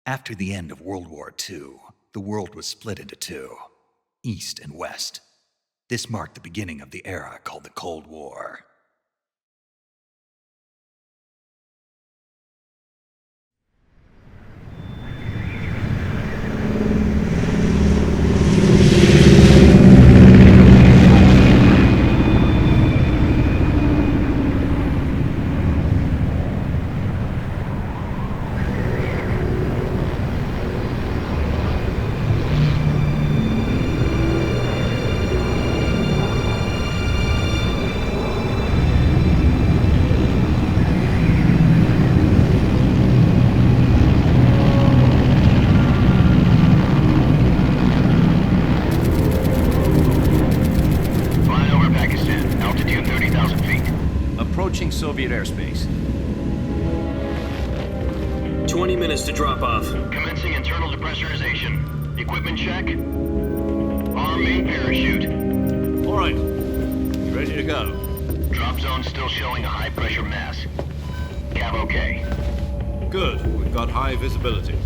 After the end of World War II, the world was split into two, East and West. This marked the beginning of the era called the Cold War. Soviet airspace. 20 minutes to drop off. Commencing internal depressurization. Equipment check. Arm main parachute. All right. You ready to go? Drop zone still showing a high pressure mass. Cav okay. Good. We've got high visibility.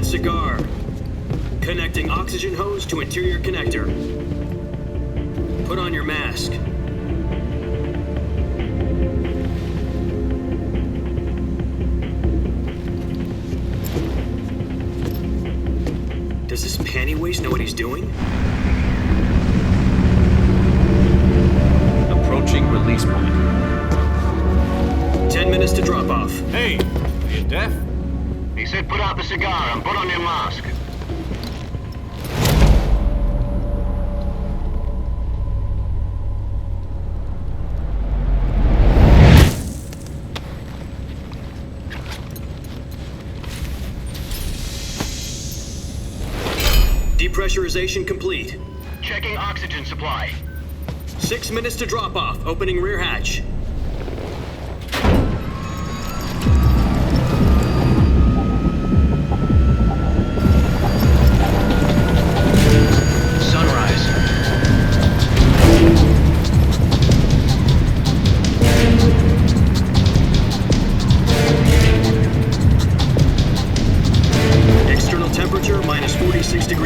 Cigar. Connecting oxygen hose to interior connector. Put on your mask. Does this panty waste know what he's doing? Approaching release point. 10 minutes to drop off. Hey, are you deaf? He said put out the cigar and put on your mask. Depressurization complete. Checking oxygen supply. 6 minutes to drop off. Opening rear hatch.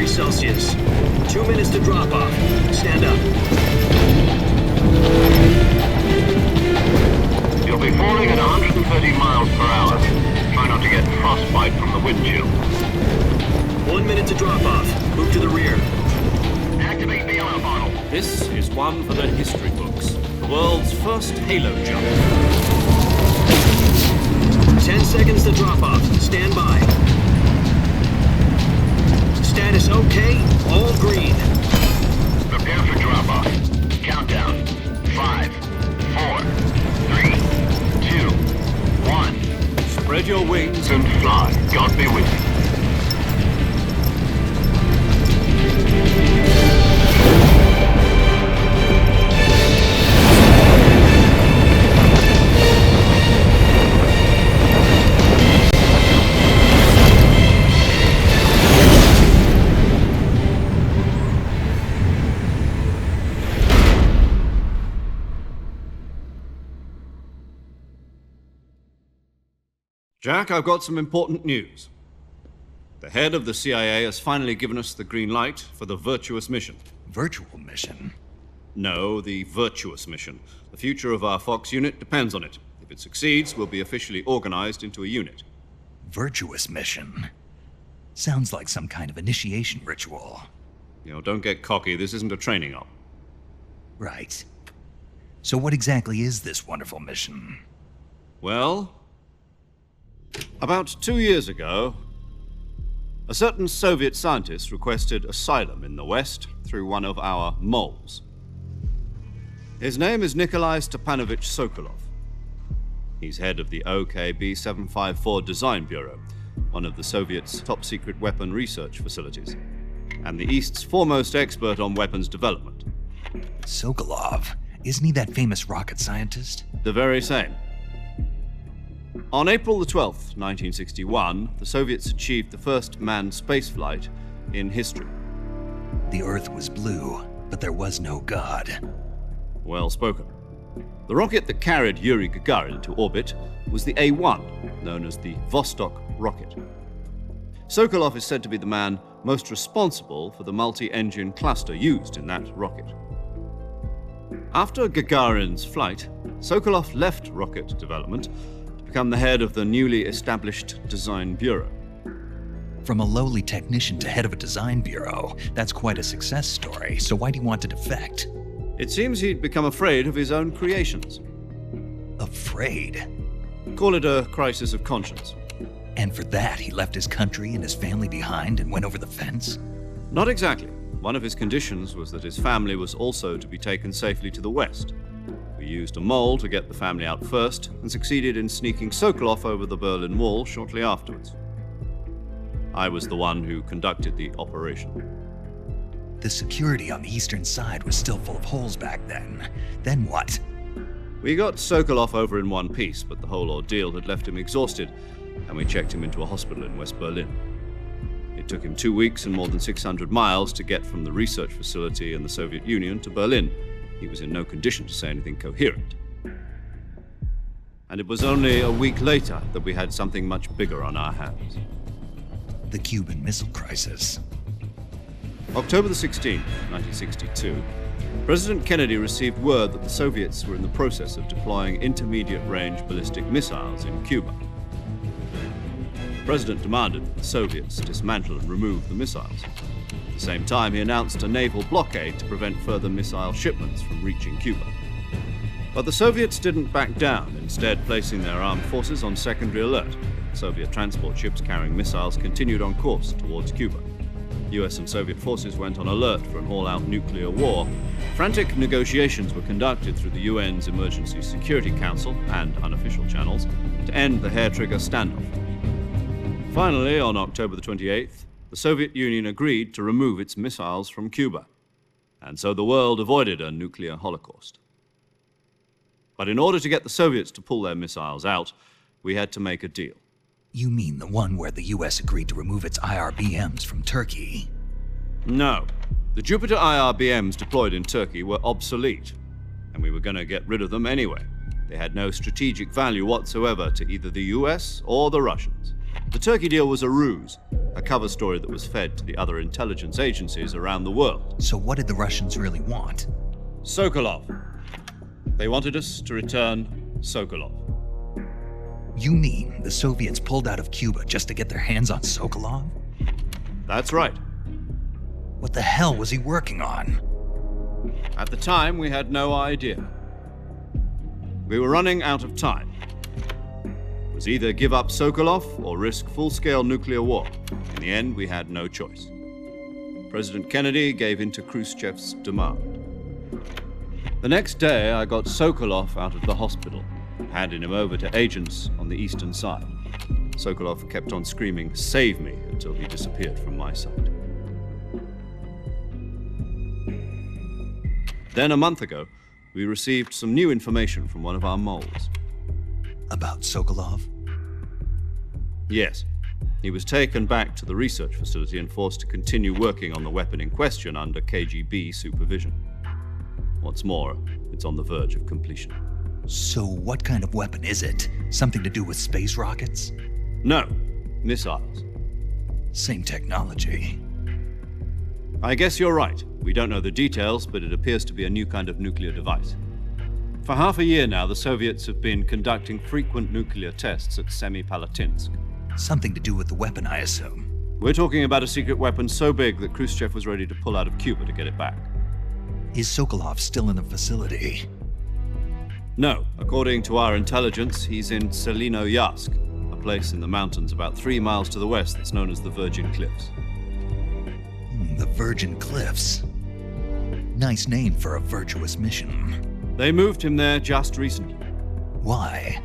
Celsius. 2 minutes to drop off. Stand up. You'll be falling at 130 miles per hour. Try not to get frostbite from the wind chill. 1 minute to drop off. Move to the rear. Activate the alarm bottle. This is one for the history books. The world's first halo jump. 10 seconds to drop off. Stand by. Status okay, all green. Prepare for drop-off. Countdown. 5, 4, 3, 2, 1. Spread your wings and fly. God be with you. Jack, I've got some important news. The head of the CIA has finally given us the green light for the virtuous mission. Virtual mission? No, the virtuous mission. The future of our Fox unit depends on it. If it succeeds, we'll be officially organized into a unit. Virtuous mission? Sounds like some kind of initiation ritual. You know, don't get cocky. This isn't a training op. Right. So what exactly is this wonderful mission? Well, about 2 years ago, a certain Soviet scientist requested asylum in the West through one of our moles. His name is Nikolai Stepanovich Sokolov. He's head of the OKB 754 Design Bureau, one of the Soviets' top-secret weapon research facilities, and the East's foremost expert on weapons development. Sokolov? Isn't he that famous rocket scientist? The very same. On April the 12th, 1961, the Soviets achieved the first manned spaceflight in history. The Earth was blue, but there was no God. Well spoken. The rocket that carried Yuri Gagarin to orbit was the A-1, known as the Vostok rocket. Sokolov is said to be the man most responsible for the multi-engine cluster used in that rocket. After Gagarin's flight, Sokolov left rocket development to become the head of the newly established Design Bureau. From a lowly technician to head of a design bureau, that's quite a success story, so why'd he want to defect? It seems he'd become afraid of his own creations. Afraid? Call it a crisis of conscience. And for that, he left his country and his family behind and went over the fence? Not exactly. One of his conditions was that his family was also to be taken safely to the west. We used a mole to get the family out first and succeeded in sneaking Sokolov over the Berlin Wall shortly afterwards. I was the one who conducted the operation. The security on the eastern side was still full of holes back then. Then what? We got Sokolov over in one piece, but the whole ordeal had left him exhausted, and we checked him into a hospital in West Berlin. It took him 2 weeks and more than 600 miles to get from the research facility in the Soviet Union to Berlin. He was in no condition to say anything coherent. And it was only a week later that we had something much bigger on our hands. The Cuban Missile Crisis. October the 16th, 1962, President Kennedy received word that the Soviets were in the process of deploying intermediate-range ballistic missiles in Cuba. The President demanded that the Soviets dismantle and remove the missiles. At the same time, he announced a naval blockade to prevent further missile shipments from reaching Cuba. But the Soviets didn't back down, instead placing their armed forces on secondary alert. Soviet transport ships carrying missiles continued on course towards Cuba. US and Soviet forces went on alert for an all-out nuclear war. Frantic negotiations were conducted through the UN's Emergency Security Council and unofficial channels to end the hair-trigger standoff. Finally, on October the 28th, the Soviet Union agreed to remove its missiles from Cuba, and so the world avoided a nuclear holocaust. But in order to get the Soviets to pull their missiles out, we had to make a deal. You mean the one where the US agreed to remove its IRBMs from Turkey? No. The Jupiter IRBMs deployed in Turkey were obsolete, and we were going to get rid of them anyway. They had no strategic value whatsoever to either the US or the Russians. The Turkey deal was a ruse, a cover story that was fed to the other intelligence agencies around the world. So what did the Russians really want? Sokolov. They wanted us to return Sokolov. You mean the Soviets pulled out of Cuba just to get their hands on Sokolov? That's right. What the hell was he working on? At the time, we had no idea. We were running out of time. It was either give up Sokolov or risk full-scale nuclear war. In the end, we had no choice. President Kennedy gave in to Khrushchev's demand. The next day, I got Sokolov out of the hospital, handing him over to agents on the eastern side. Sokolov kept on screaming, "Save me," until he disappeared from my sight. Then a month ago, we received some new information from one of our moles. About Sokolov? Yes. He was taken back to the research facility and forced to continue working on the weapon in question under KGB supervision. What's more, it's on the verge of completion. So what kind of weapon is it? Something to do with space rockets? No, missiles. Same technology. I guess you're right. We don't know the details, but it appears to be a new kind of nuclear device. For half a year now, the Soviets have been conducting frequent nuclear tests at Semipalatinsk. Something to do with the weapon, I assume. We're talking about a secret weapon so big that Khrushchev was ready to pull out of Cuba to get it back. Is Sokolov still in the facility? No. According to our intelligence, he's in Selinoyarsk, a place in the mountains about 3 miles to the west that's known as the Virgin Cliffs. The Virgin Cliffs. Nice name for a virtuous mission. They moved him there just recently. Why?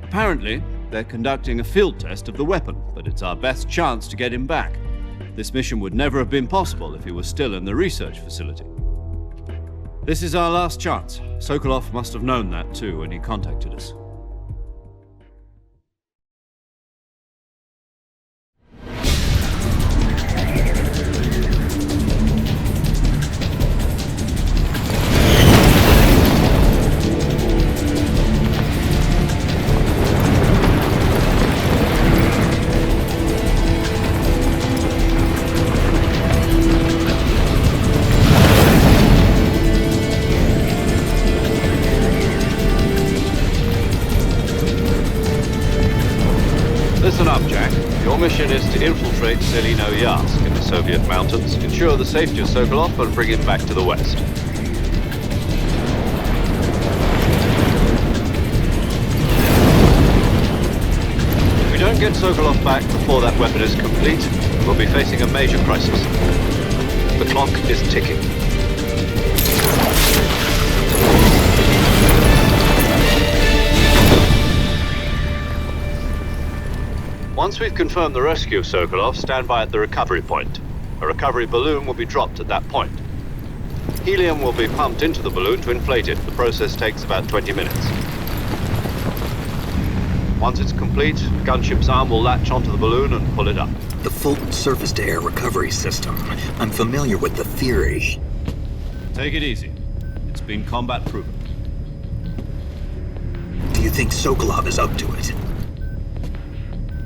Apparently, they're conducting a field test of the weapon, but it's our best chance to get him back. This mission would never have been possible if he was still in the research facility. This is our last chance. Sokolov must have known that too when he contacted us. mission is to infiltrate Selino Yask in the Soviet mountains, ensure the safety of Sokolov, and bring it back to the West. If we don't get Sokolov back before that weapon is complete, we'll be facing a major crisis. The clock is ticking. Once we've confirmed the rescue of Sokolov, stand by at the recovery point. A recovery balloon will be dropped at that point. Helium will be pumped into the balloon to inflate it. The process takes about 20 minutes. Once it's complete, the gunship's arm will latch onto the balloon and pull it up. The Fulton surface-to-air recovery system. I'm familiar with the theory. Take it easy. It's been combat-proven. Do you think Sokolov is up to it?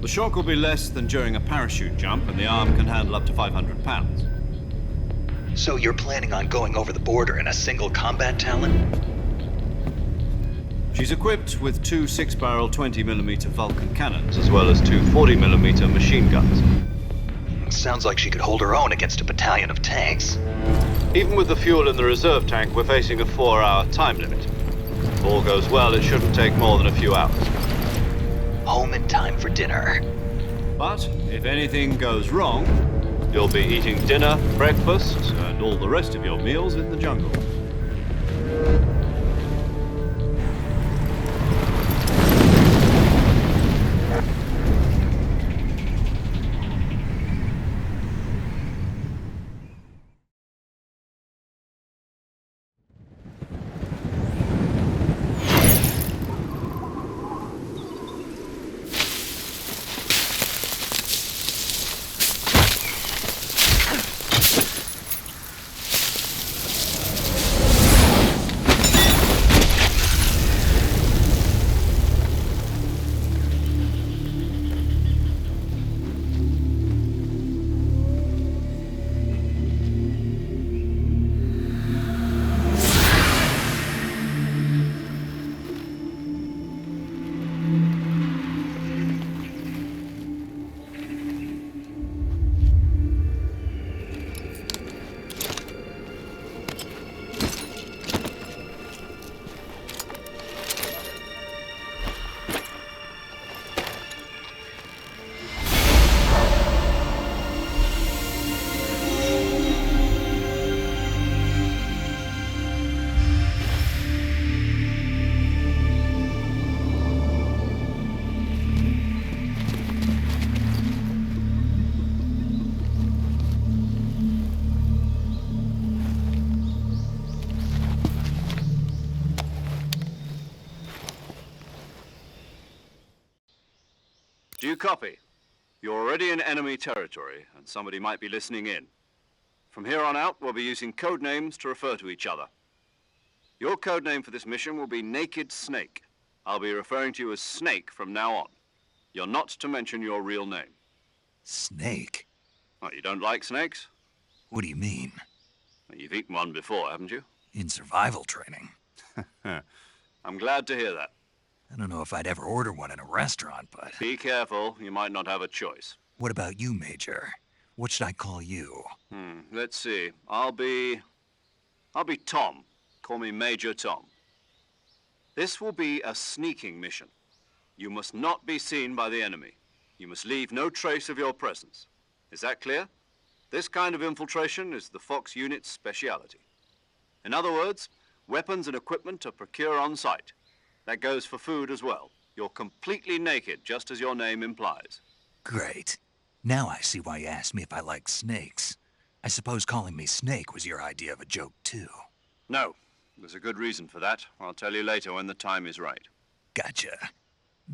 The shock will be less than during a parachute jump, and the arm can handle up to 500 pounds. So you're planning on going over the border in a single combat Talon? She's equipped with two 6-barrel 20mm Vulcan cannons, as well as two 40mm machine guns. Sounds like she could hold her own against a battalion of tanks. Even with the fuel in the reserve tank, we're facing a 4-hour time limit. If all goes well, it shouldn't take more than a few hours. Home in time for dinner. But if anything goes wrong, you'll be eating dinner, breakfast, and all the rest of your meals in the jungle. Do you copy? You're already in enemy territory, and somebody might be listening in. From here on out, we'll be using code names to refer to each other. Your code name for this mission will be Naked Snake. I'll be referring to you as Snake from now on. You're not to mention your real name. Snake? Oh, you don't like snakes? What do you mean? Well, you've eaten one before, haven't you? In survival training. I'm glad to hear that. I don't know if I'd ever order one in a restaurant, but... Be careful, you might not have a choice. What about you, Major? What should I call you? Let's see. I'll be Tom. Call me Major Tom. This will be a sneaking mission. You must not be seen by the enemy. You must leave no trace of your presence. Is that clear? This kind of infiltration is the Fox unit's speciality. In other words, weapons and equipment are procured on site. That goes for food as well. You're completely naked, just as your name implies. Great. Now I see why you asked me if I like snakes. I suppose calling me Snake was your idea of a joke, too. No. There's a good reason for that. I'll tell you later when the time is right. Gotcha.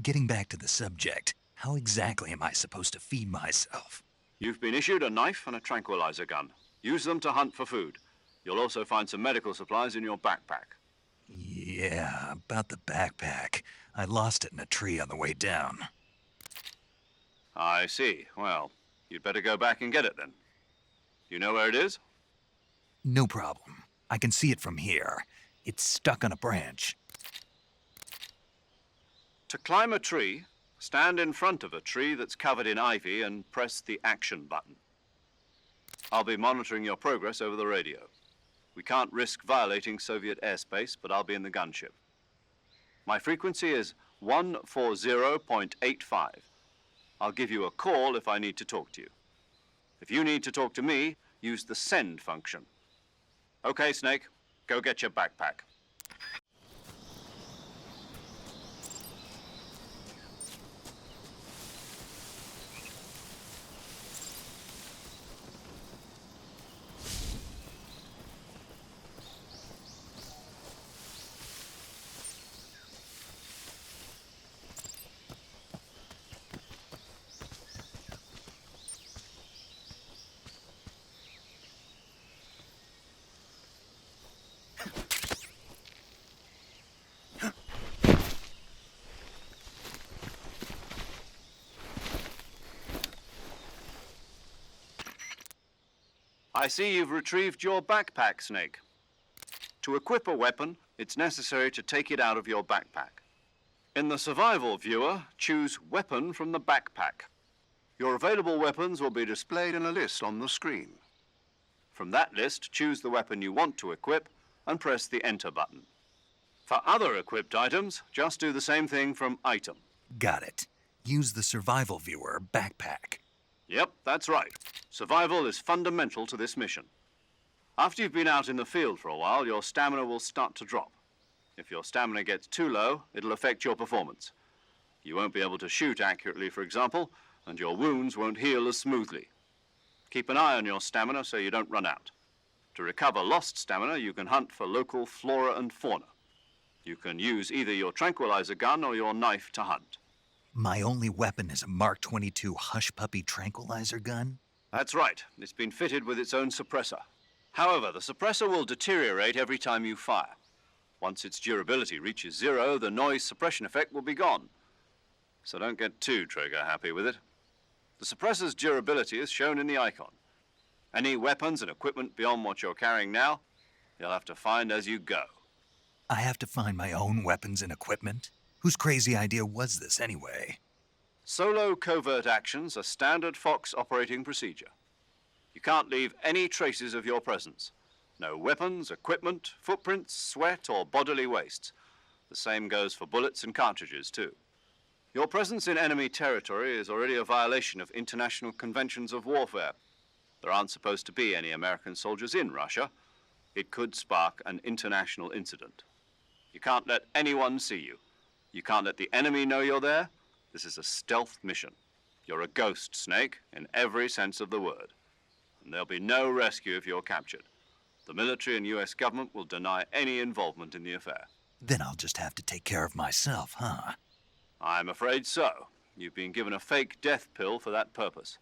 Getting back to the subject, how exactly am I supposed to feed myself? You've been issued a knife and a tranquilizer gun. Use them to hunt for food. You'll also find some medical supplies in your backpack. Yeah, about the backpack. I lost it in a tree on the way down. I see. Well, you'd better go back and get it then. You know where it is? No problem. I can see it from here. It's stuck on a branch. To climb a tree, Stand in front of a tree that's covered in ivy and press the action button. I'll be monitoring your progress over the radio. We can't risk violating Soviet airspace, but I'll be in the gunship. My frequency is 140.85. I'll give you a call if I need to talk to you. If you need to talk to me, use the send function. Okay, Snake, go get your backpack. I see you've retrieved your backpack, Snake. To equip a weapon, it's necessary to take it out of your backpack. In the survival viewer, choose Weapon from the backpack. Your available weapons will be displayed in a list on the screen. From that list, choose the weapon you want to equip and press the Enter button. For other equipped items, just do the same thing from Item. Got it. Use the survival viewer backpack. Yep, that's right. Survival is fundamental to this mission. After you've been out in the field for a while, your stamina will start to drop. If your stamina gets too low, it'll affect your performance. You won't be able to shoot accurately, for example, and your wounds won't heal as smoothly. Keep an eye on your stamina so you don't run out. To recover lost stamina, you can hunt for local flora and fauna. You can use either your tranquilizer gun or your knife to hunt. My only weapon is a Mark 22 Hush Puppy tranquilizer gun? That's right. It's been fitted with its own suppressor. However, the suppressor will deteriorate every time you fire. Once its durability reaches 0, the noise suppression effect will be gone. So don't get too trigger happy with it. The suppressor's durability is shown in the icon. Any weapons and equipment beyond what you're carrying now, you'll have to find as you go. I have to find my own weapons and equipment? Whose crazy idea was this anyway? Solo covert actions are standard Fox operating procedure. You can't leave any traces of your presence. No weapons, equipment, footprints, sweat, or bodily wastes. The same goes for bullets and cartridges, too. Your presence in enemy territory is already a violation of international conventions of warfare. There aren't supposed to be any American soldiers in Russia. It could spark an international incident. You can't let anyone see you. You can't let the enemy know you're there. This is a stealth mission. You're a ghost, Snake, in every sense of the word. And there'll be no rescue if you're captured. The military and U.S. government will deny any involvement in the affair. Then I'll just have to take care of myself, huh? I'm afraid so. You've been given a fake death pill for that purpose.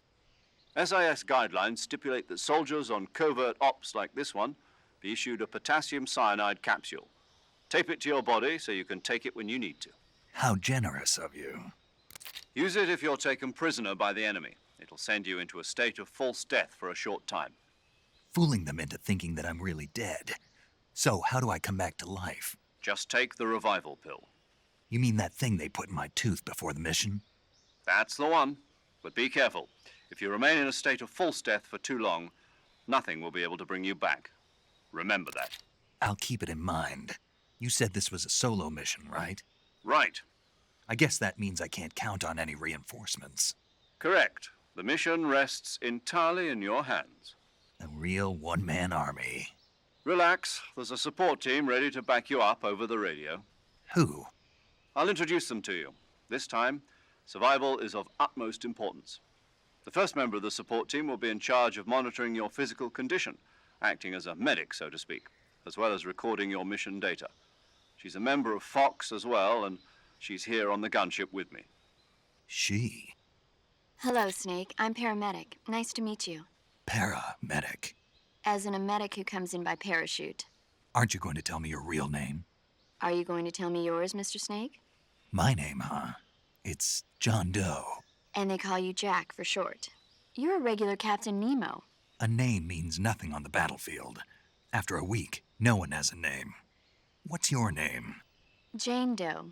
SIS guidelines stipulate that soldiers on covert ops like this one be issued a potassium cyanide capsule. Tape it to your body so you can take it when you need to. How generous of you. Use it if you're taken prisoner by the enemy. It'll send you into a state of false death for a short time. Fooling them into thinking that I'm really dead. So how do I come back to life? Just take the revival pill. You mean that thing they put in my tooth before the mission? That's the one. But be careful. If you remain in a state of false death for too long, nothing will be able to bring you back. Remember that. I'll keep it in mind. You said this was a solo mission, right? Right. I guess that means I can't count on any reinforcements. Correct. The mission rests entirely in your hands. A real one-man army. Relax. There's a support team ready to back you up over the radio. Who? I'll introduce them to you. This time, survival is of utmost importance. The first member of the support team will be in charge of monitoring your physical condition, acting as a medic, so to speak, as well as recording your mission data. She's a member of Fox as well, and she's here on the gunship with me. She? Hello, Snake. I'm paramedic. Nice to meet you. Paramedic. As in a medic who comes in by parachute. Aren't you going to tell me your real name? Are you going to tell me yours, Mr. Snake? My name, huh? It's John Doe. And they call you Jack for short. You're a regular Captain Nemo. A name means nothing on the battlefield. After a week, no one has a name. What's your name? Jane Doe.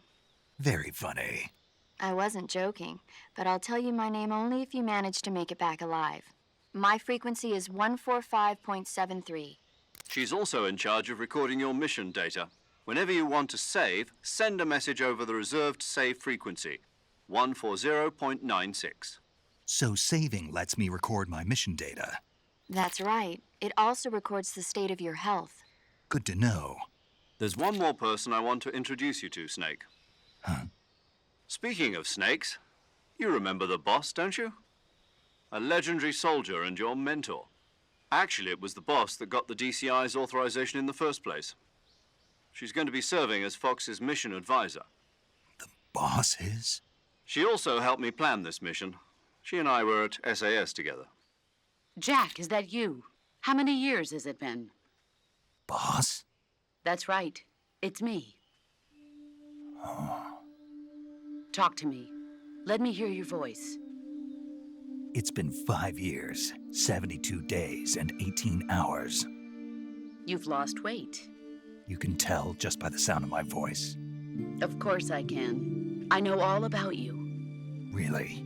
Very funny. I wasn't joking, but I'll tell you my name only if you manage to make it back alive. My frequency is 145.73. She's also in charge of recording your mission data. Whenever you want to save, send a message over the reserved save frequency, 140.96. So saving lets me record my mission data. That's right. It also records the state of your health. Good to know. There's one more person I want to introduce you to, Snake. Huh? Speaking of snakes, you remember the boss, don't you? A legendary soldier and your mentor. Actually, it was the boss that got the DCI's authorization in the first place. She's going to be serving as Fox's mission advisor. The boss is? She also helped me plan this mission. She and I were at SAS together. Jack, is that you? How many years has it been? Boss? That's right. It's me. Talk to me. Let me hear your voice. It's been 5 years, 72 days, and 18 hours. You've lost weight. You can tell just by the sound of my voice. Of course I can. I know all about you. Really?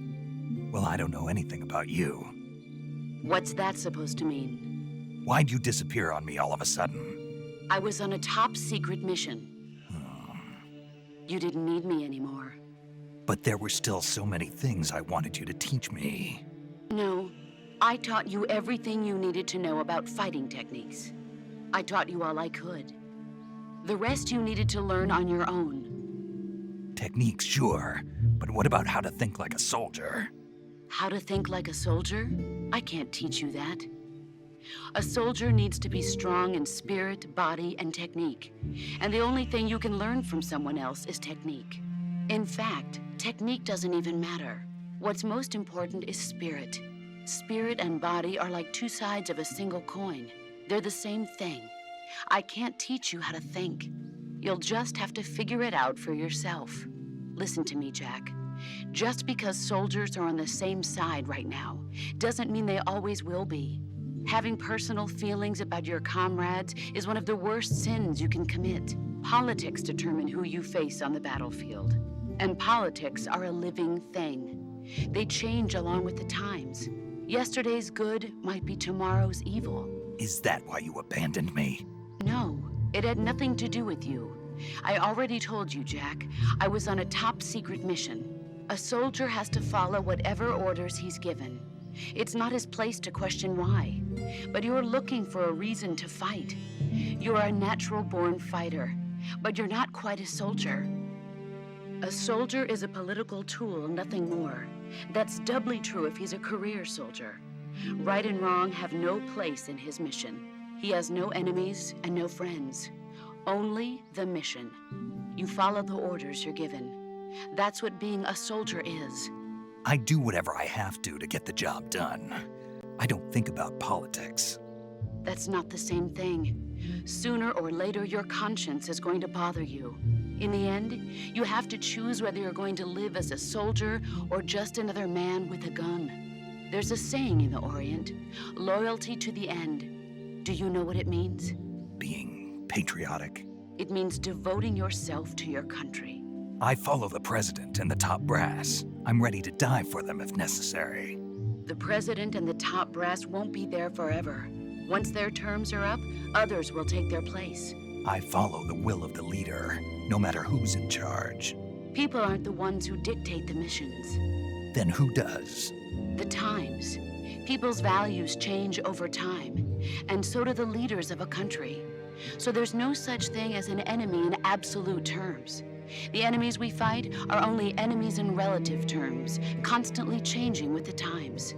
Well, I don't know anything about you. What's that supposed to mean? Why'd you disappear on me all of a sudden? I was on a top-secret mission. You didn't need me anymore. But there were still so many things I wanted you to teach me. No, I taught you everything you needed to know about fighting techniques. I taught you all I could. The rest you needed to learn on your own. Techniques, sure. But what about how to think like a soldier? How to think like a soldier? I can't teach you that. A soldier needs to be strong in spirit, body, and technique. And the only thing you can learn from someone else is technique. In fact, technique doesn't even matter. What's most important is spirit. Spirit and body are like two sides of a single coin. They're the same thing. I can't teach you how to think. You'll just have to figure it out for yourself. Listen to me, Jack. Just because soldiers are on the same side right now doesn't mean they always will be. Having personal feelings about your comrades is one of the worst sins you can commit. Politics determine who you face on the battlefield. And politics are a living thing. They change along with the times. Yesterday's good might be tomorrow's evil. Is that why you abandoned me? No, it had nothing to do with you. I already told you, Jack. I was on a top-secret mission. A soldier has to follow whatever orders he's given. It's not his place to question why. But you're looking for a reason to fight. You're a natural-born fighter, but you're not quite a soldier. A soldier is a political tool, nothing more. That's doubly true if he's a career soldier. Right and wrong have no place in his mission. He has no enemies and no friends. Only the mission. You follow the orders you're given. That's what being a soldier is. I do whatever I have to get the job done. I don't think about politics. That's not the same thing. Sooner or later, your conscience is going to bother you. In the end, you have to choose whether you're going to live as a soldier or just another man with a gun. There's a saying in the Orient, loyalty to the end. Do you know what it means? Being patriotic. It means devoting yourself to your country. I follow the president and the top brass. I'm ready to die for them if necessary. The president and the top brass won't be there forever. Once their terms are up, others will take their place. I follow the will of the leader, no matter who's in charge. People aren't the ones who dictate the missions. Then who does? The times. People's values change over time, and so do the leaders of a country. So there's no such thing as an enemy in absolute terms. The enemies we fight are only enemies in relative terms, constantly changing with the times.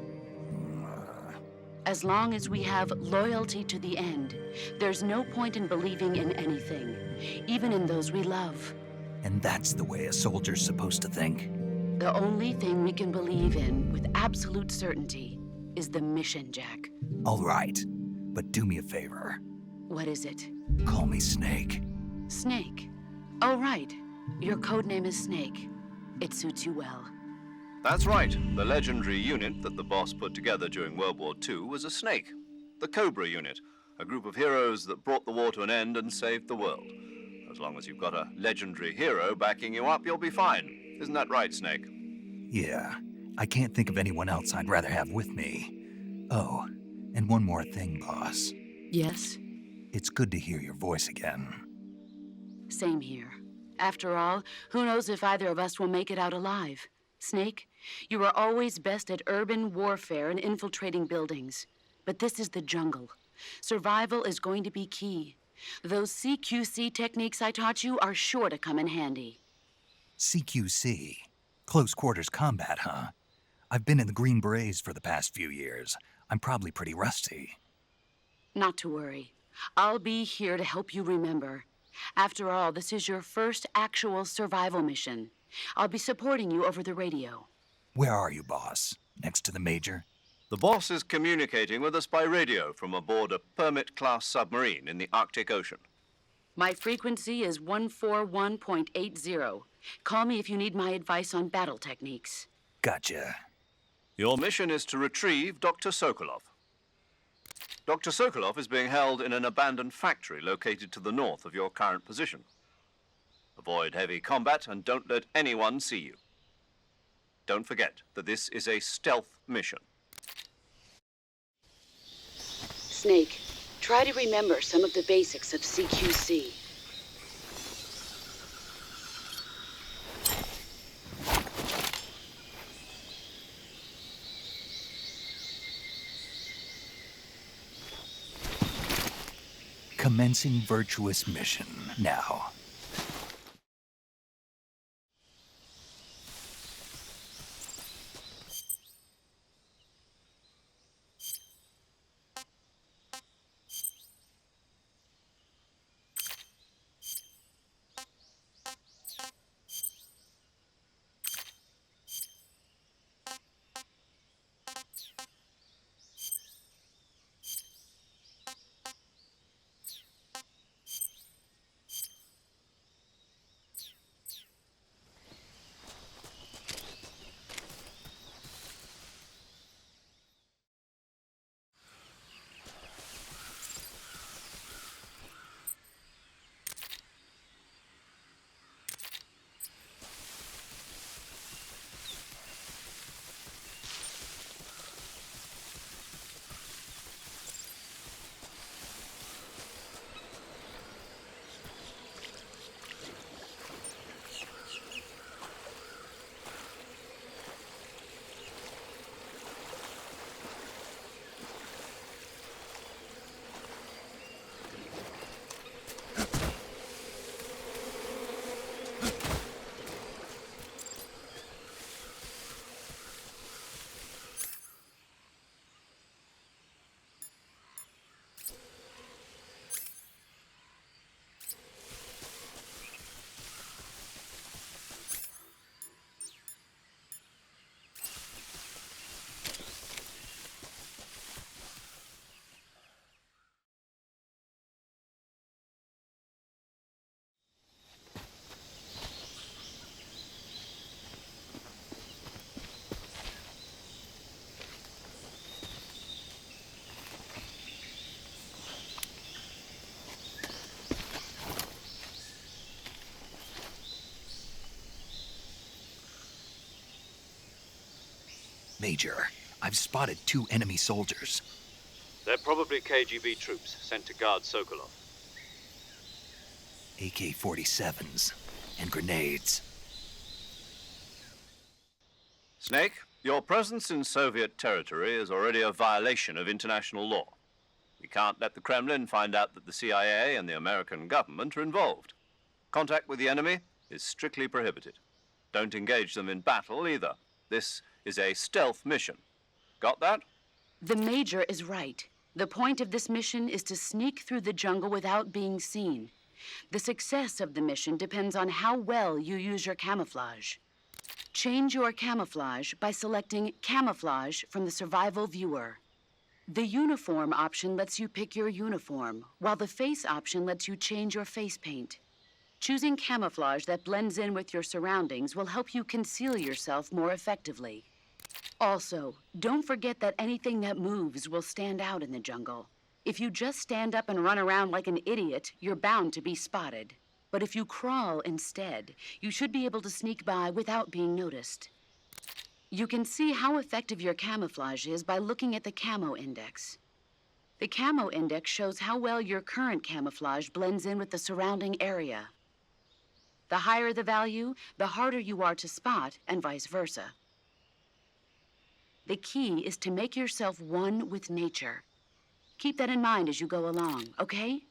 As long as we have loyalty to the end, there's no point in believing in anything, even in those we love. And that's the way a soldier's supposed to think? The only thing we can believe in with absolute certainty is the mission, Jack. All right, but do me a favor. What is it? Call me Snake. Snake. Oh, right. Your codename is Snake. It suits you well. That's right. The legendary unit that the boss put together during World War II was a snake. The Cobra unit, a group of heroes that brought the war to an end and saved the world. As long as you've got a legendary hero backing you up, you'll be fine. Isn't that right, Snake? Yeah, I can't think of anyone else I'd rather have with me. Oh, and one more thing, boss. Yes? It's good to hear your voice again. Same here. After all, who knows if either of us will make it out alive? Snake, you are always best at urban warfare and infiltrating buildings. But this is the jungle. Survival is going to be key. Those CQC techniques I taught you are sure to come in handy. CQC? Close quarters combat, huh? I've been in the Green Berets for the past few years. I'm probably pretty rusty. Not to worry. I'll be here to help you remember. After all, this is your first actual survival mission. I'll be supporting you over the radio. Where are you, boss? Next to the Major? The boss is communicating with us by radio from aboard a Permit-class submarine in the Arctic Ocean. My frequency is 141.80. Call me if you need my advice on battle techniques. Gotcha. Your mission is to retrieve Dr. Sokolov. Dr. Sokolov is being held in an abandoned factory located to the north of your current position. Avoid heavy combat and don't let anyone see you. Don't forget that this is a stealth mission. Snake, try to remember some of the basics of CQC. Commencing virtuous mission now. Major, I've spotted 2 enemy soldiers. They're probably KGB troops sent to guard Sokolov. AK-47s and grenades. Snake, your presence in Soviet territory is already a violation of international law. We can't let the Kremlin find out that the CIA and the American government are involved. Contact with the enemy is strictly prohibited. Don't engage them in battle either. This is a stealth mission. Got that? The Major is right. The point of this mission is to sneak through the jungle without being seen. The success of the mission depends on how well you use your camouflage. Change your camouflage by selecting Camouflage from the Survival Viewer. The Uniform option lets you pick your uniform, while the Face option lets you change your face paint. Choosing camouflage that blends in with your surroundings will help you conceal yourself more effectively. Also, don't forget that anything that moves will stand out in the jungle. If you just stand up and run around like an idiot, you're bound to be spotted. But if you crawl instead, you should be able to sneak by without being noticed. You can see how effective your camouflage is by looking at the camo index. The camo index shows how well your current camouflage blends in with the surrounding area. The higher the value, the harder you are to spot, and vice versa. The key is to make yourself one with nature. Keep that in mind as you go along, okay?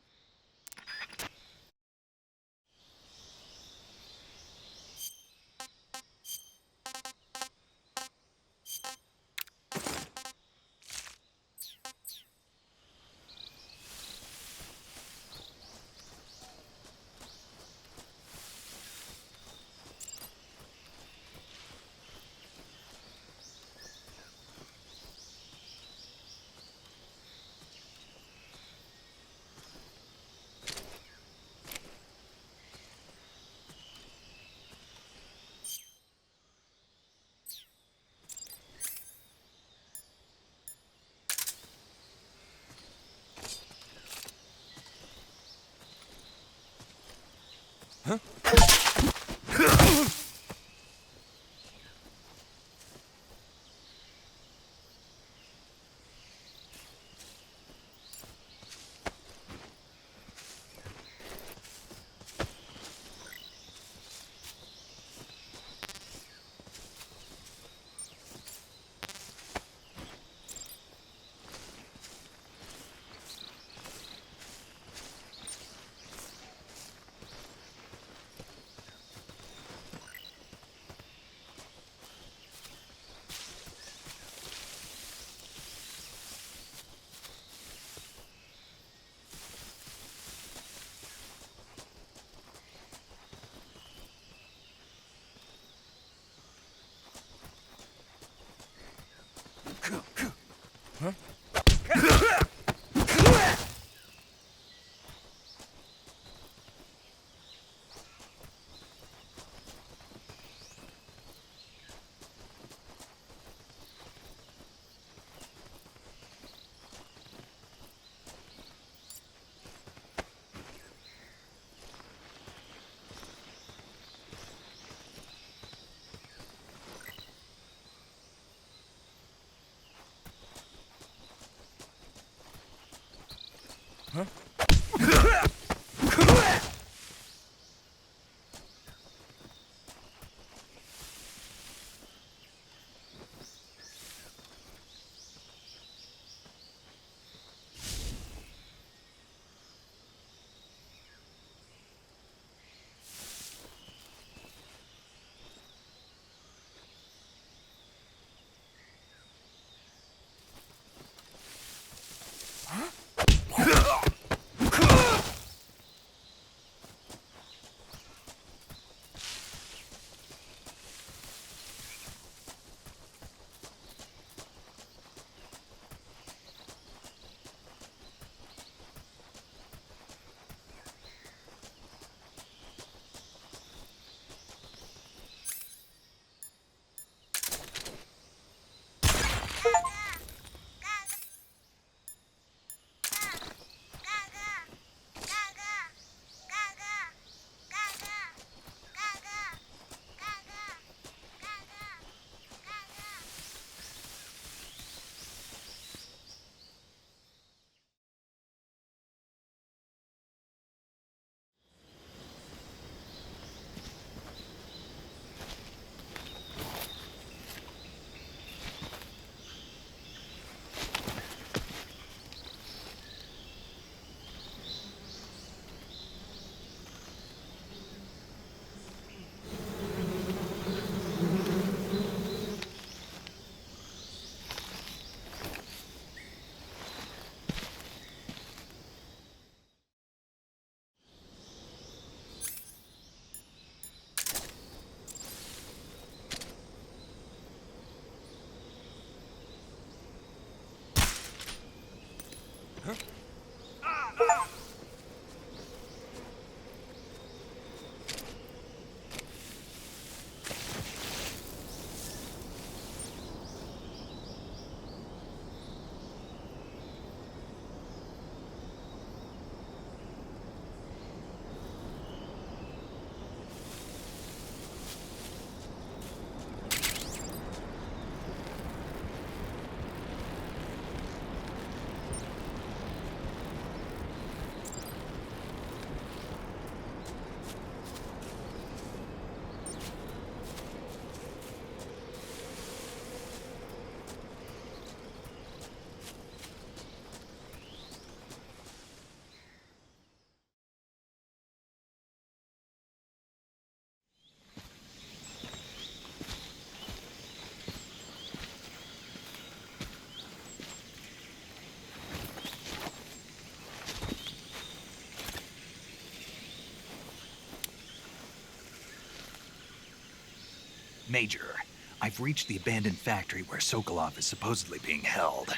Major, I've reached the abandoned factory where Sokolov is supposedly being held.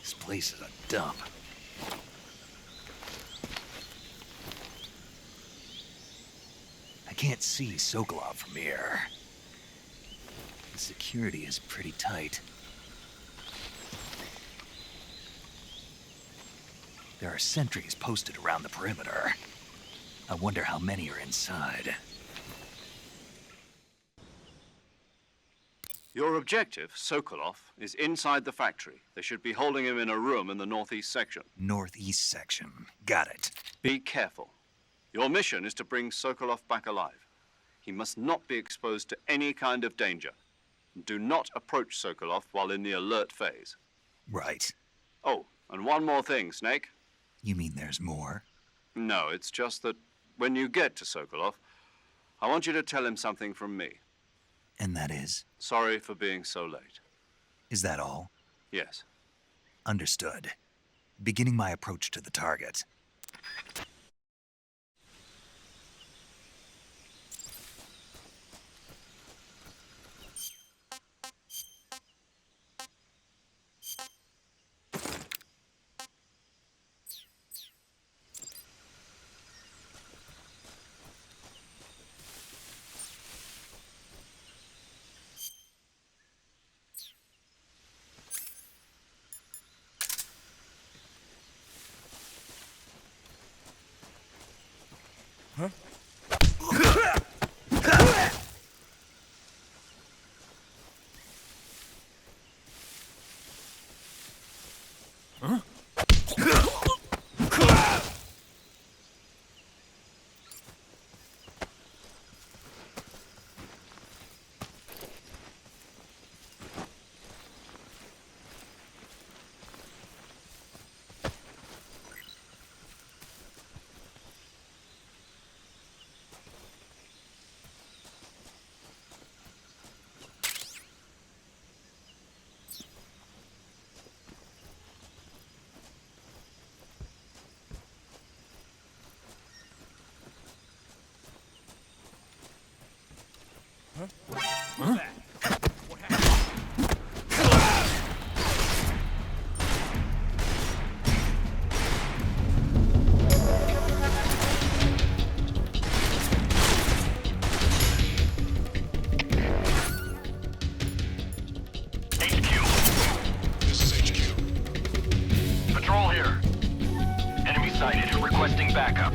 This place is a dump. I can't see Sokolov from here. The security is pretty tight. There are sentries posted around the perimeter. I wonder how many are inside. Your objective, Sokolov, is inside the factory. They should be holding him in a room in the northeast section. Northeast section. Got it. Be careful. Your mission is to bring Sokolov back alive. He must not be exposed to any kind of danger. Do not approach Sokolov while in the alert phase. Right. Oh, and one more thing, Snake. You mean there's more? No, it's just that when you get to Sokolov, I want you to tell him something from me. And that is? Sorry for being so late. Is that all? Yes. Understood. Beginning my approach to the target. Requesting backup.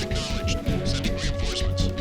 Acknowledged. Sending reinforcements.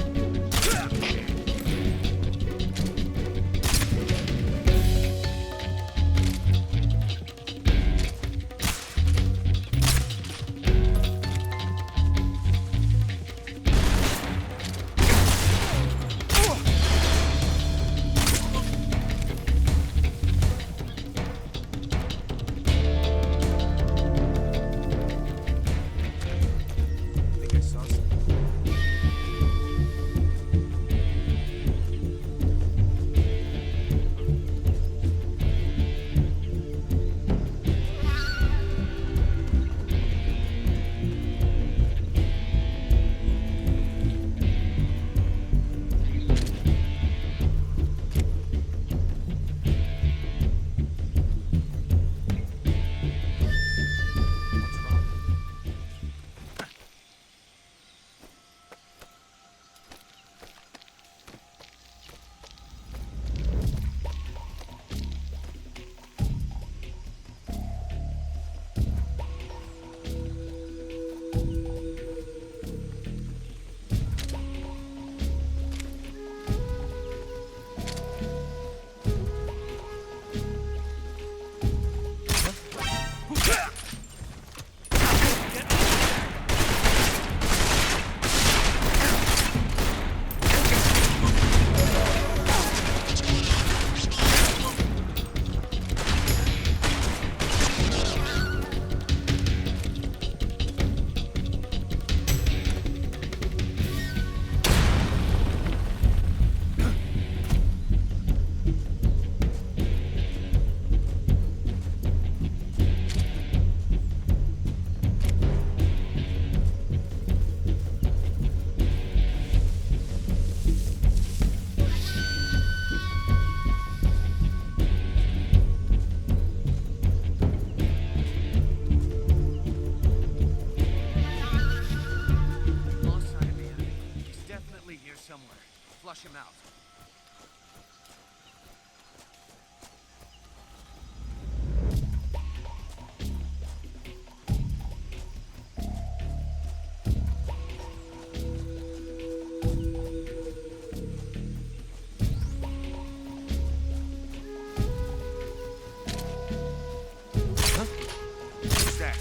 flush him out. Who's that?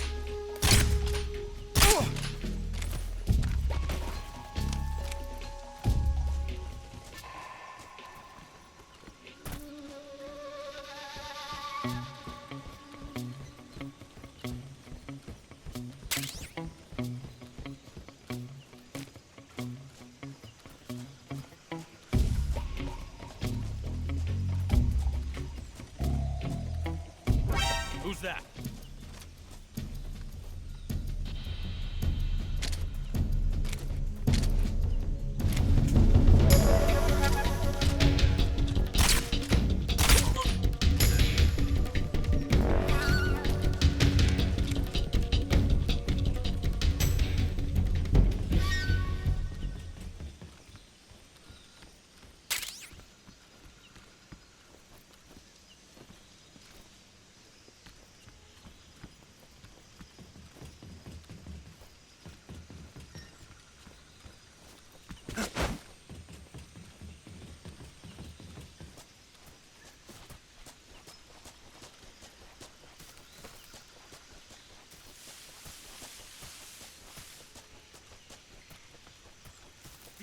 Who's that?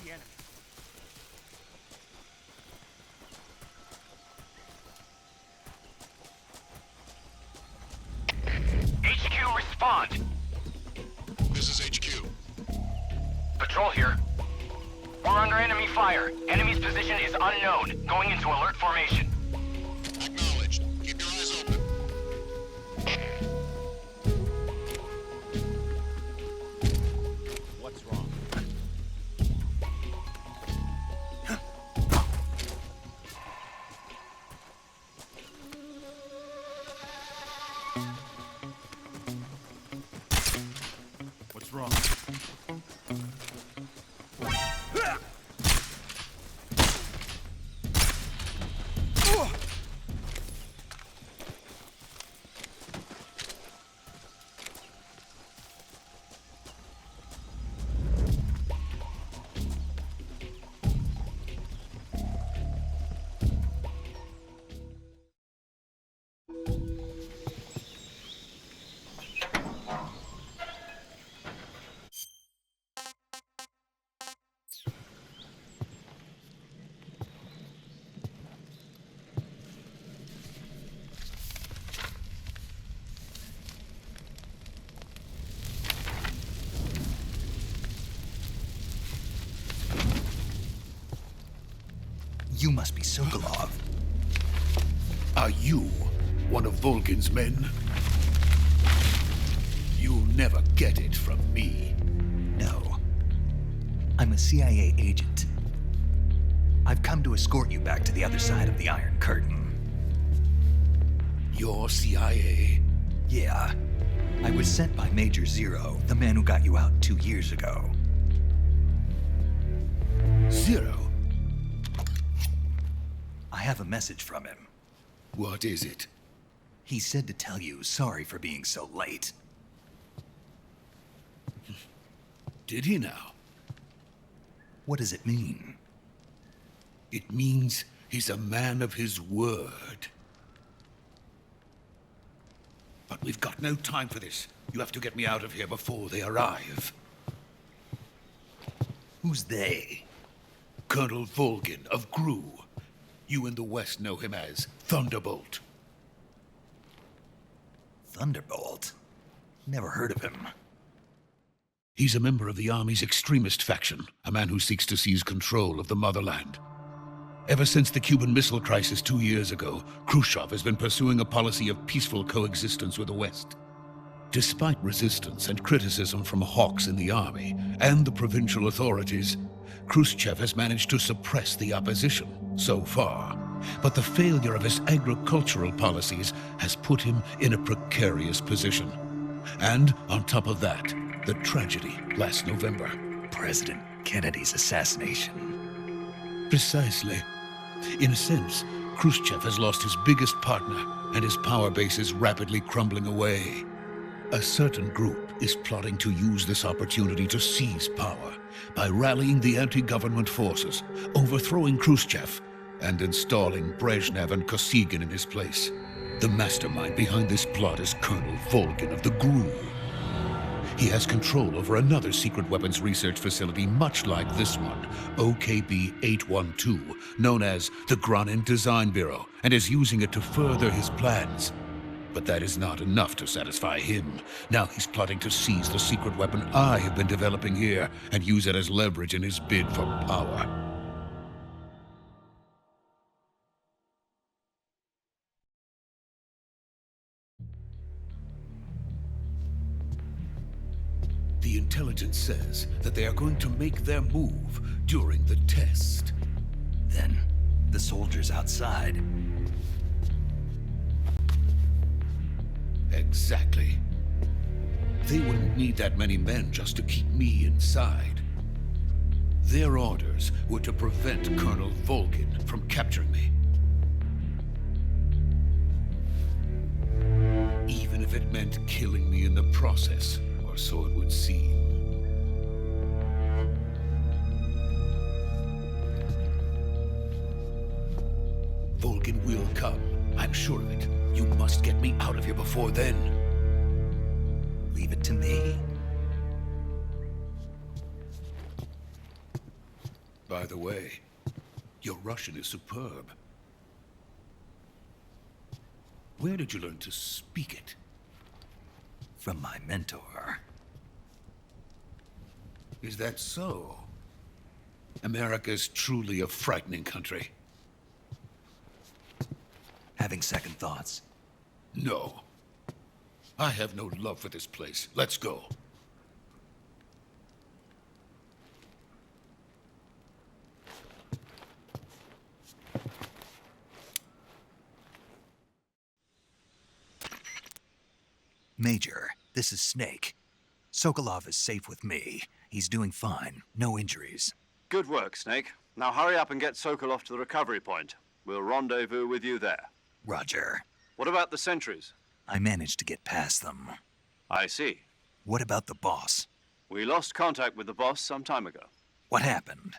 The enemy. HQ, respond. This is HQ. Patrol here. We're under enemy fire. Enemy's position is unknown. Going into alert formation. Acknowledged. Keep your eyes open. What's wrong? What's wrong? You must be Sokolov. Are you one of Volgin's men? You'll never get it from me. No. I'm a CIA agent. I've come to escort you back to the other side of the Iron Curtain. You're CIA? Yeah. I was sent by Major Zero, the man who got you out 2 years ago. Zero? I have a message from him. What is it? He said to tell you sorry for being so late. Did he now? What does it mean? It means he's a man of his word. But we've got no time for this. You have to get me out of here before they arrive. Who's they? Colonel Volgin of GRU. You in the West know him as Thunderbolt. Thunderbolt? Never heard of him. He's a member of the Army's extremist faction, a man who seeks to seize control of the motherland. Ever since the Cuban Missile Crisis 2 years ago, Khrushchev has been pursuing a policy of peaceful coexistence with the West. Despite resistance and criticism from hawks in the army and the provincial authorities, Khrushchev has managed to suppress the opposition so far. But the failure of his agricultural policies has put him in a precarious position. And on top of that, the tragedy last November. President Kennedy's assassination. Precisely. In a sense, Khrushchev has lost his biggest partner, and his power base is rapidly crumbling away. A certain group is plotting to use this opportunity to seize power by rallying the anti-government forces, overthrowing Khrushchev, and installing Brezhnev and Kosygin in his place. The mastermind behind this plot is Colonel Volgin of the GRU. He has control over another secret weapons research facility much like this one, OKB-812, known as the Granin Design Bureau, and is using it to further his plans. But that is not enough to satisfy him. Now he's plotting to seize the secret weapon I have been developing here and use it as leverage in his bid for power. The intelligence says that they are going to make their move during the test. Then, the soldiers outside. Exactly. They wouldn't need that many men just to keep me inside. Their orders were to prevent Colonel Volgin from capturing me. Even if it meant killing me in the process, or so it would seem. Volgin will come. I'm sure of it. You must get me out of here before then. Leave it to me. By the way, your Russian is superb. Where did you learn to speak it? From my mentor. Is that so? America is truly a frightening country. Having second thoughts? No. I have no love for this place. Let's go. Major, this is Snake. Sokolov is safe with me. He's doing fine. No injuries. Good work, Snake. Now hurry up and get Sokolov to the recovery point. We'll rendezvous with you there. Roger. What about the sentries? I managed to get past them. I see. What about the boss? We lost contact with the boss some time ago. What happened?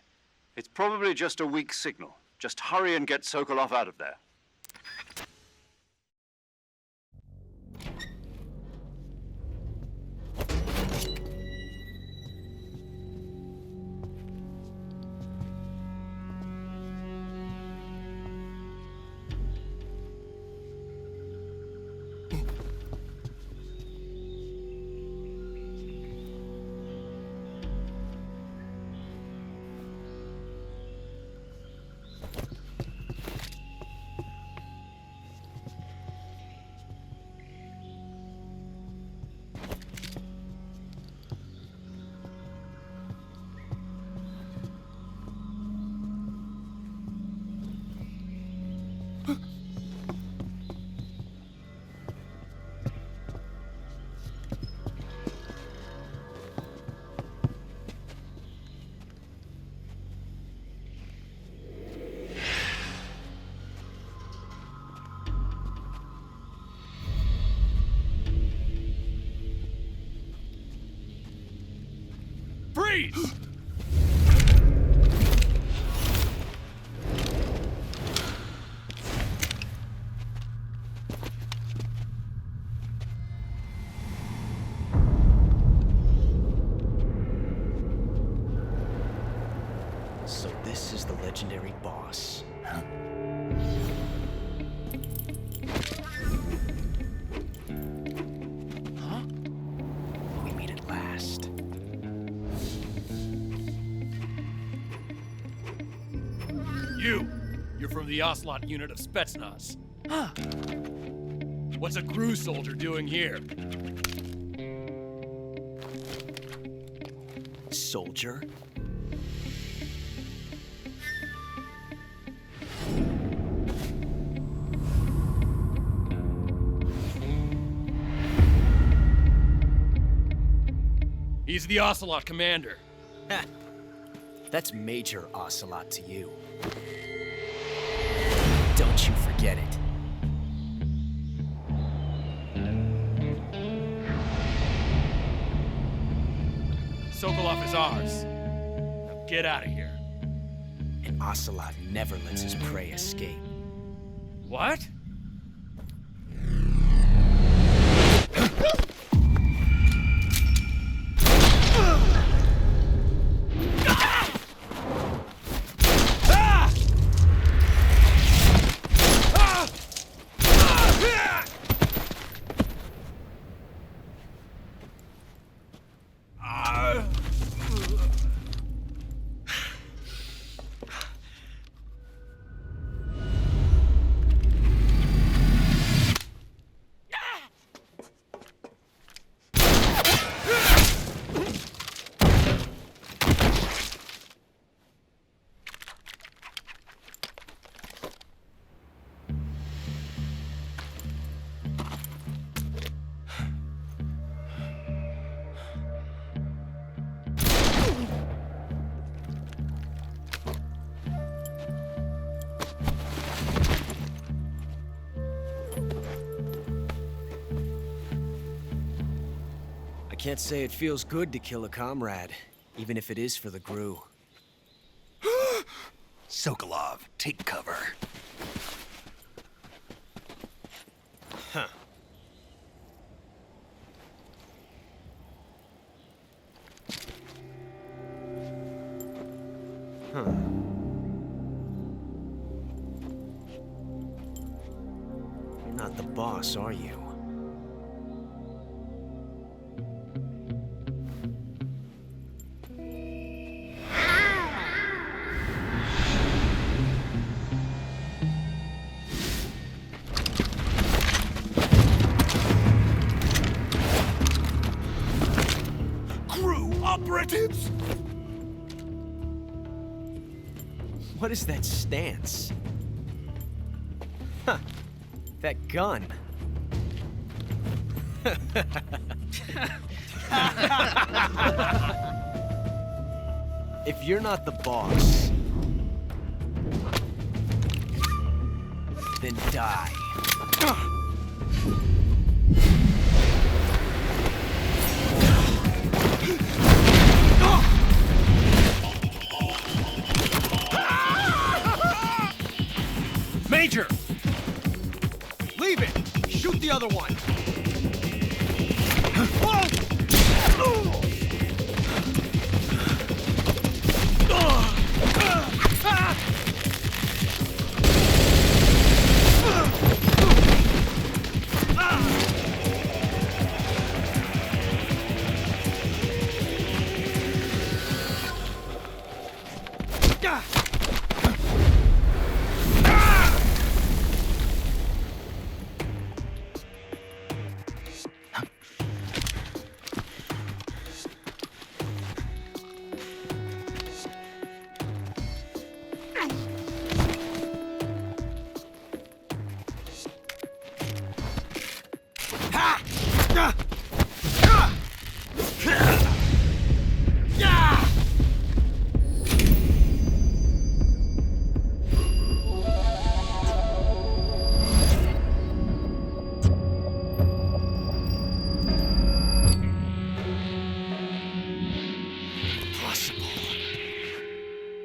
It's probably just a weak signal. Just hurry and get Sokolov out of there. Freeze! So this is the legendary boss. Huh? Huh? We meet at last. You're from the Ocelot unit of Spetsnaz. Huh. What's a GRU soldier doing here? Soldier? He's the Ocelot commander. That's major ocelot to you. Don't you forget it. Sokolov is ours. Now get out of here. An ocelot never lets his prey escape. What? I can't say it feels good to kill a comrade, even if it is for the GRU. Sokolov, take cover. Huh. Huh. You're not the boss, are you? Operatives! What is that stance? Huh. That gun. If you're not the boss, then die. Major! Leave it! Shoot the other one!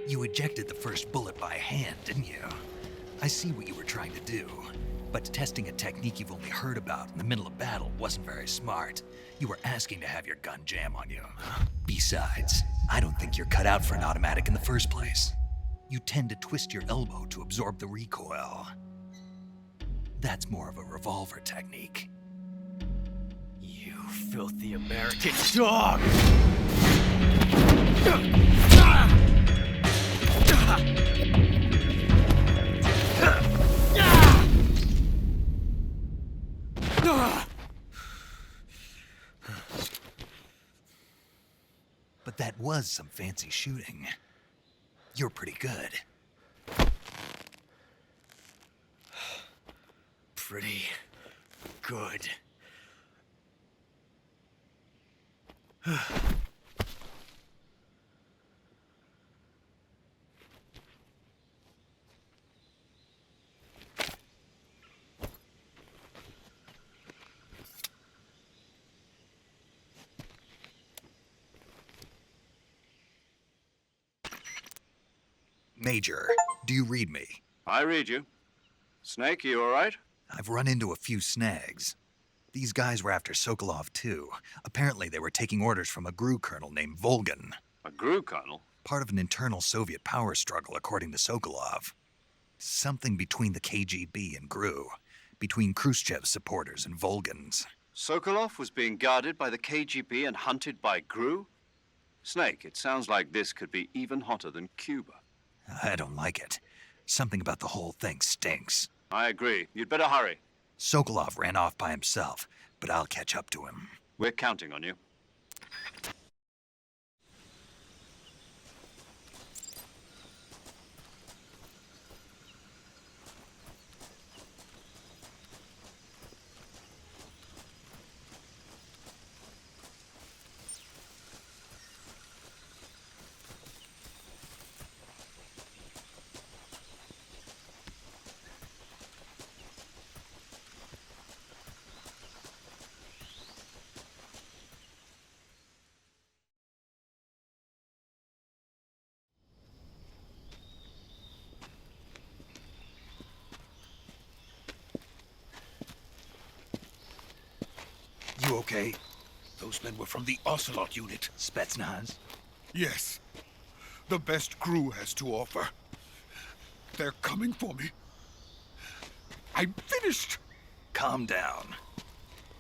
You ejected the first bullet by hand, didn't you? I see what you were trying to do. But testing a technique you've only heard about in the middle of battle wasn't very smart. You were asking to have your gun jam on you. Besides, I don't think you're cut out for an automatic in the first place. You tend to twist your elbow to absorb the recoil. That's more of a revolver technique. You filthy American dog! But that was some fancy shooting. You're pretty good. Pretty good. Major, do you read me? I read you. Snake, you all right? I've run into a few snags. These guys were after Sokolov, too. Apparently, they were taking orders from a GRU colonel named Volgan. A GRU colonel? Part of an internal Soviet power struggle, according to Sokolov. Something between the KGB and GRU. Between Khrushchev's supporters and Volgan's. Sokolov was being guarded by the KGB and hunted by GRU? Snake, it sounds like this could be even hotter than Cuba. I don't like it. Something about the whole thing stinks. I agree. You'd better hurry. Sokolov ran off by himself, but I'll catch up to him. We're counting on you. You okay? Those men were from the Ocelot unit. Spetsnaz? Yes. The best GRU has to offer. They're coming for me. I'm finished. Calm down.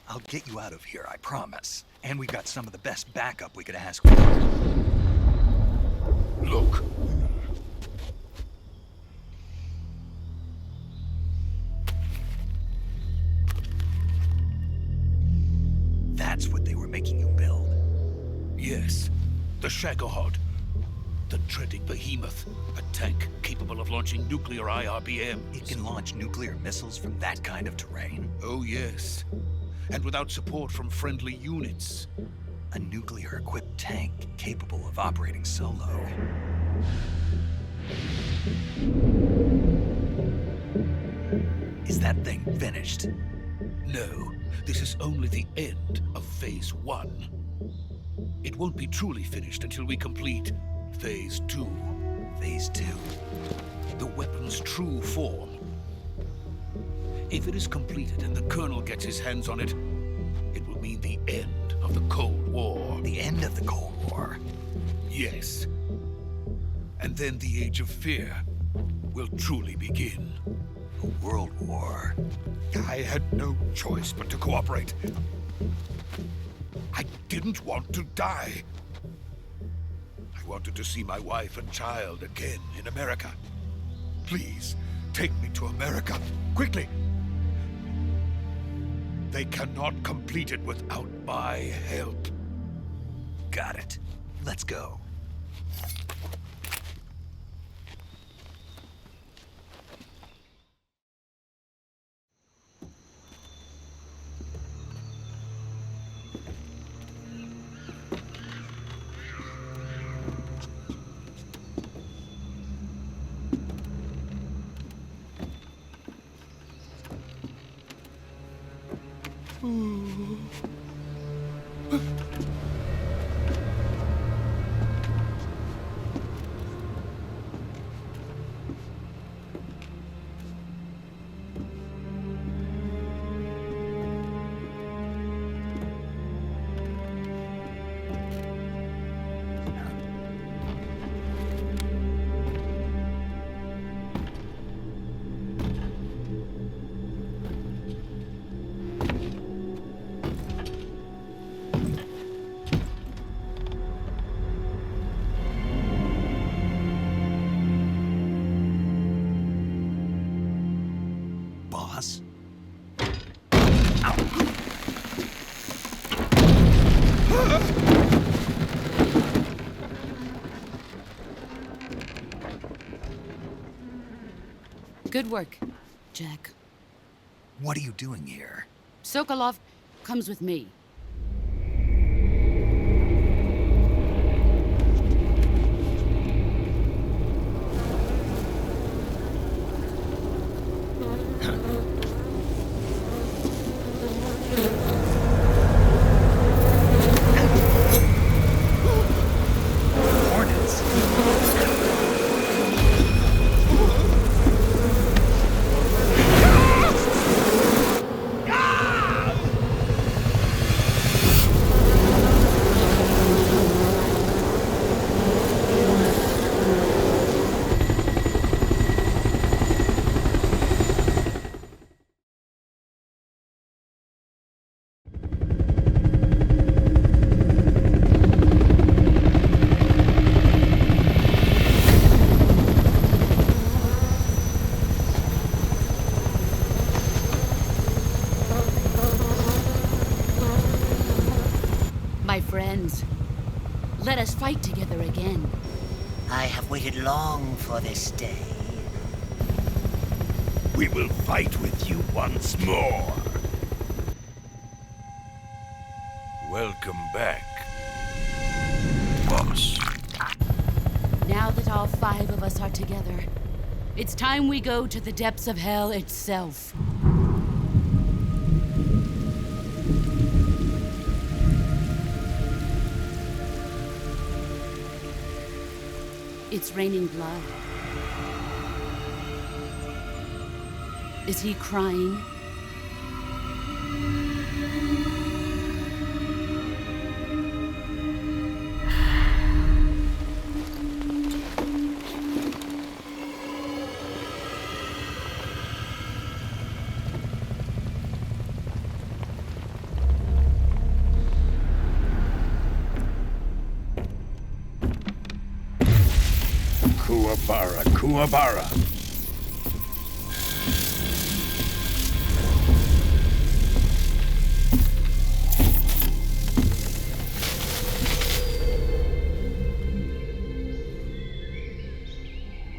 I'll get you out of here, I promise. And we've got some of the best backup we could ask for. Look. That's what they were making you build? Yes. The Shagohod. The dreaded behemoth. A tank capable of launching nuclear IRBMs. It can launch nuclear missiles from that kind of terrain? Oh, yes. And without support from friendly units. A nuclear-equipped tank capable of operating solo. Is that thing finished? No. This is only the end of Phase 1. It won't be truly finished until we complete Phase 2. Phase 2? The weapon's true form. If it is completed and the Colonel gets his hands on it, it will mean the end of the Cold War. The end of the Cold War? Yes. And then the Age of Fear will truly begin. A world war. I had no choice but to cooperate. I didn't want to die. I wanted to see my wife and child again in America. Please, take me to America, quickly. They cannot complete it without my help. Got it. Let's go. Boss? Good work, Jack. What are you doing here? Sokolov comes with me. Hornets? friends. Let us fight together again. I have waited long for this day. We will fight with you once more. Welcome back, boss. Now that all 5 of us are together, it's time we go to the depths of hell itself. It's raining blood. Is he crying? Kuwabara, Kuwabara.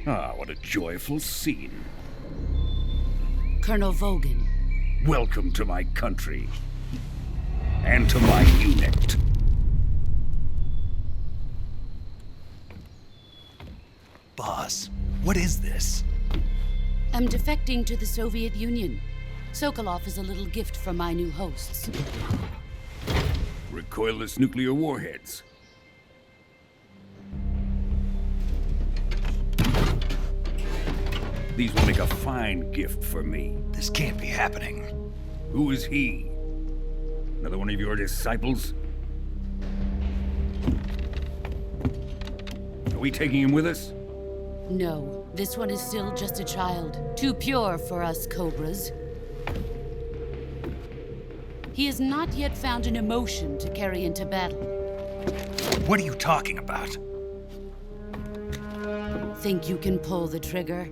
Ah, what a joyful scene. Colonel Vogan. Welcome to my country. And to my unit. Boss, what is this? I'm defecting to the Soviet Union. Sokolov is a little gift from my new hosts. Recoilless nuclear warheads. These will make a fine gift for me. This can't be happening. Who is he? Another one of your disciples? Are we taking him with us? No, this one is still just a child. Too pure for us Cobras. He has not yet found an emotion to carry into battle. What are you talking about? Think you can pull the trigger?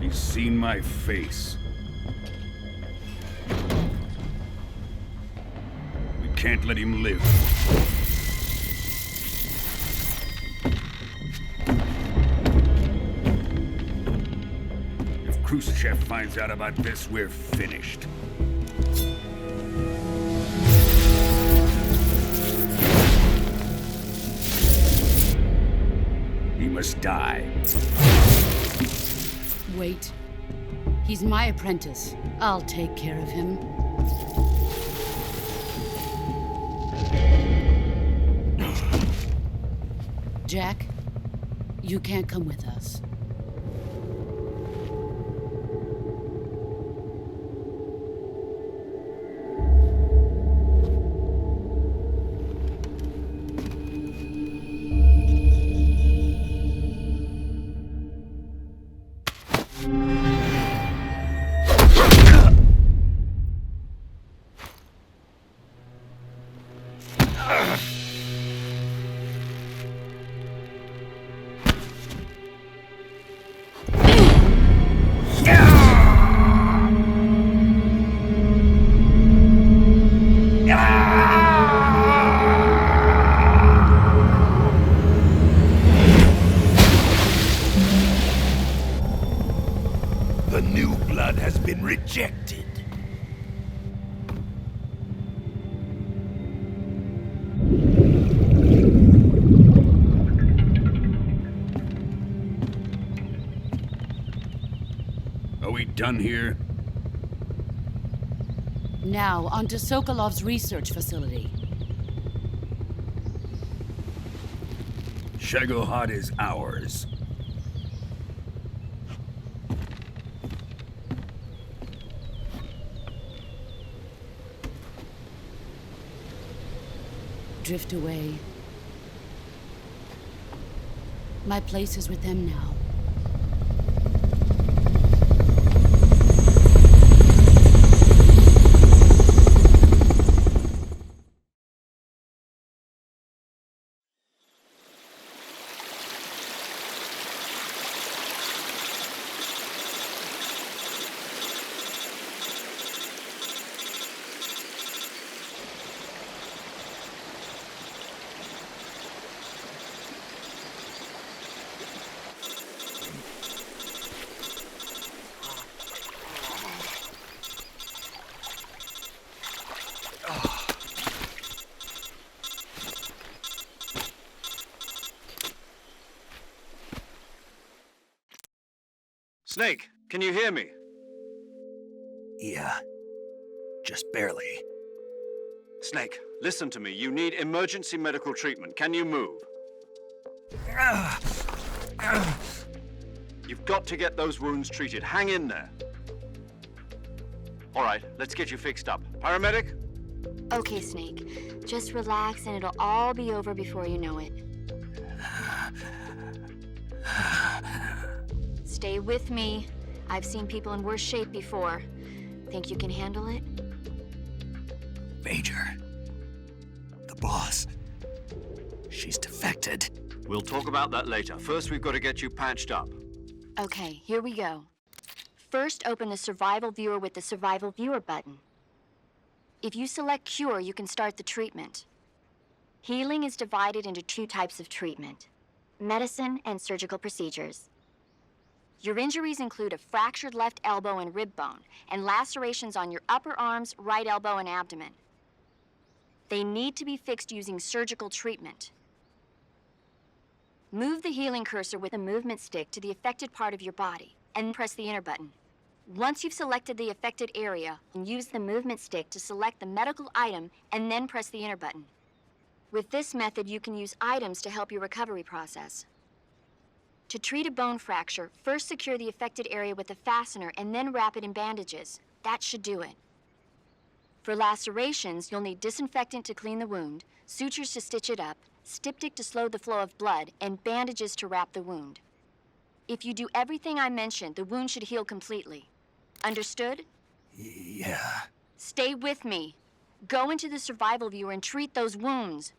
He's seen my face. We can't let him live. If Khrushchev finds out about this, we're finished. He must die. Wait. He's my apprentice. I'll take care of him. Jack, you can't come with us. The new blood has been rejected. Are we done here? Now, onto Sokolov's research facility. Shagohod is ours. Drift away. My place is with them now. Snake, can you hear me? Yeah. Just barely. Snake, listen to me. You need emergency medical treatment. Can you move? You've got to get those wounds treated. Hang in there. All right, let's get you fixed up. Paramedic? Okay, Snake. Just relax and it'll all be over before you know it. Stay with me. I've seen people in worse shape before. Think you can handle it? Major. The boss. She's defected. We'll talk about that later. First, we've got to get you patched up. Okay, here we go. First, open the Survival Viewer with the Survival Viewer button. If you select Cure, you can start the treatment. Healing is divided into 2 types of treatment: medicine and surgical procedures. Your injuries include a fractured left elbow and rib bone, and lacerations on your upper arms, right elbow, and abdomen. They need to be fixed using surgical treatment. Move the healing cursor with a movement stick to the affected part of your body, and press the enter button. Once you've selected the affected area, use the movement stick to select the medical item, and then press the enter button. With this method, you can use items to help your recovery process. To treat a bone fracture, first secure the affected area with a fastener and then wrap it in bandages. That should do it. For lacerations, you'll need disinfectant to clean the wound, sutures to stitch it up, styptic to slow the flow of blood, and bandages to wrap the wound. If you do everything I mentioned, the wound should heal completely. Understood? Yeah. Stay with me. Go into the Survival Viewer and treat those wounds.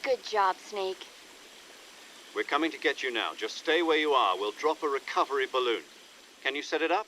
Good job, Snake. We're coming to get you now. Just stay where you are. We'll drop a recovery balloon. Can you set it up?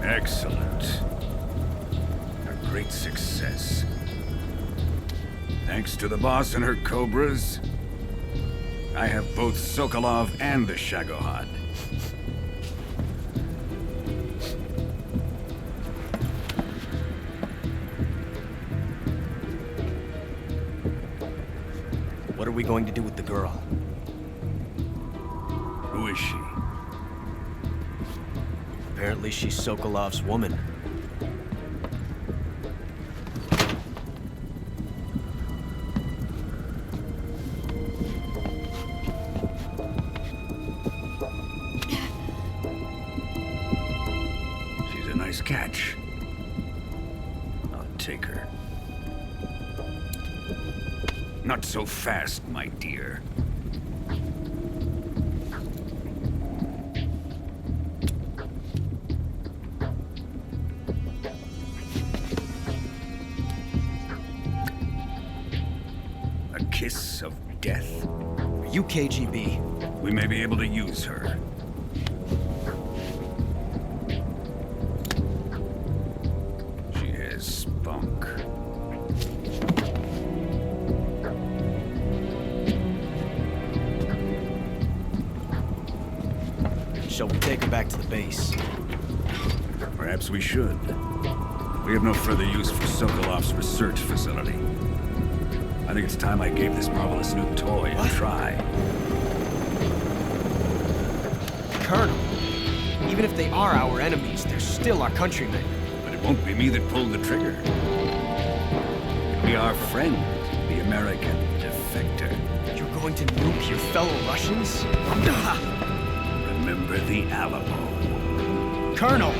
Excellent. A great success. Thanks to the boss and her cobras, I have both Sokolov and the Shagohod. What are we going to do with the girl? Who is she? Apparently she's Sokolov's woman. She's a nice catch. I'll take her. Not so fast, my dear. A kiss of death. Are you KGB? We may be able to use her. She has spunk. Shall we take her back to the base? Perhaps we should. We have no further use for Sokolov's research facility. I think it's time I gave this marvelous new toy a try. Colonel, even if they are our enemies, they're still our countrymen. But it won't be me that pulled the trigger. It'll be our friend, the American defector. You're going to nuke your fellow Russians? Remember the Alamo. Colonel!